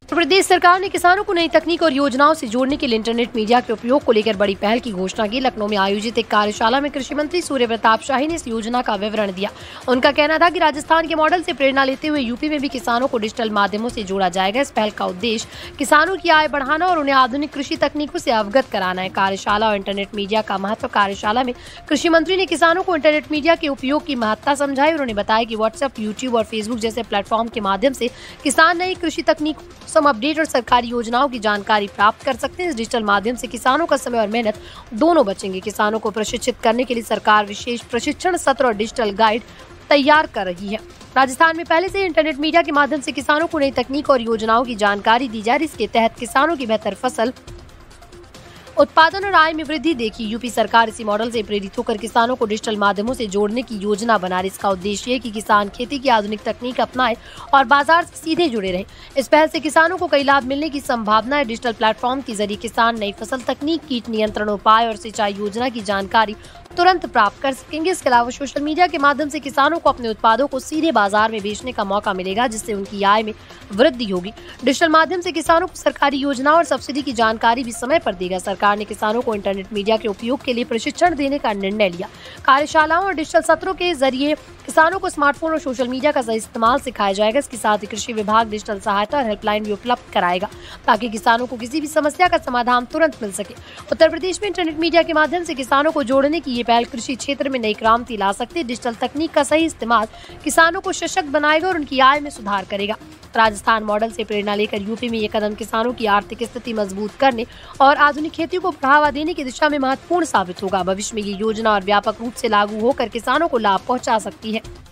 उत्तर प्रदेश सरकार ने किसानों को नई तकनीक और योजनाओं से जोड़ने के लिए इंटरनेट मीडिया के उपयोग को लेकर बड़ी पहल की घोषणा की। लखनऊ में आयोजित एक कार्यशाला में कृषि मंत्री सूर्य प्रताप शाही ने इस योजना का विवरण दिया। उनका कहना था कि राजस्थान के मॉडल से प्रेरणा लेते हुए यूपी में भी किसानों को डिजिटल माध्यमों से जोड़ा जाएगा। इस पहल का उद्देश्य किसानों की आय बढ़ाना और उन्हें आधुनिक कृषि तकनीकों से अवगत कराना है। कार्यशाला और इंटरनेट मीडिया का महत्व। कार्यशाला में कृषि मंत्री ने किसानों को इंटरनेट मीडिया के उपयोग की महत्ता समझाई। उन्होंने बताया कि व्हाट्सएप, यूट्यूब और फेसबुक जैसे प्लेटफॉर्म के माध्यम से किसान नई कृषि तकनीक, अपडेट और सरकारी योजनाओं की जानकारी प्राप्त कर सकते हैं। इस डिजिटल माध्यम से किसानों का समय और मेहनत दोनों बचेंगे। किसानों को प्रशिक्षित करने के लिए सरकार विशेष प्रशिक्षण सत्र और डिजिटल गाइड तैयार कर रही है। राजस्थान में पहले से इंटरनेट मीडिया के माध्यम से किसानों को नई तकनीक और योजनाओं की जानकारी दी जा रही है। इसके तहत किसानों की बेहतर फसल उत्पादन और आय में वृद्धि देखी। यूपी सरकार इसी मॉडल से प्रेरित होकर किसानों को डिजिटल माध्यमों से जोड़ने की योजना बना रही। इसका उद्देश्य है कि किसान खेती की आधुनिक तकनीक अपनाए और बाजार से सीधे जुड़े रहे। इस पहल से किसानों को कई लाभ मिलने की संभावना है। डिजिटल प्लेटफॉर्म के जरिए किसान नई फसल तकनीक, कीट नियंत्रण उपाय और सिंचाई योजना की जानकारी तुरंत प्राप्त कर सकेंगे। इसके अलावा सोशल मीडिया के माध्यम से किसानों को अपने उत्पादों को सीधे बाजार में बेचने का मौका मिलेगा, जिससे उनकी आय में वृद्धि होगी। डिजिटल माध्यम से किसानों को सरकारी योजनाओं और सब्सिडी की जानकारी भी समय पर देगा। सरकार ने किसानों को इंटरनेट मीडिया के उपयोग के लिए प्रशिक्षण देने का निर्णय लिया। कार्यशालाओं और डिजिटल सत्रों के जरिए किसानों को स्मार्टफोन और सोशल मीडिया का सही इस्तेमाल सिखाया जाएगा। इसके साथ ही कृषि विभाग डिजिटल सहायता और हेल्पलाइन भी उपलब्ध कराएगा, ताकि किसानों को किसी भी समस्या का समाधान तुरंत मिल सके। उत्तर प्रदेश में इंटरनेट मीडिया के माध्यम से किसानों को जोड़ने की ये पहल कृषि क्षेत्र में नई क्रांति ला सकती है। डिजिटल तकनीक का सही इस्तेमाल किसानों को सशक्त बनाएगा और उनकी आय में सुधार करेगा। राजस्थान मॉडल से प्रेरणा लेकर यूपी में ये कदम किसानों की आर्थिक स्थिति मजबूत करने और आधुनिक खेती को बढ़ावा देने की दिशा में महत्वपूर्ण साबित होगा। भविष्य में ये योजना और व्यापक रूप से लागू होकर किसानों को लाभ पहुंचा सकती है।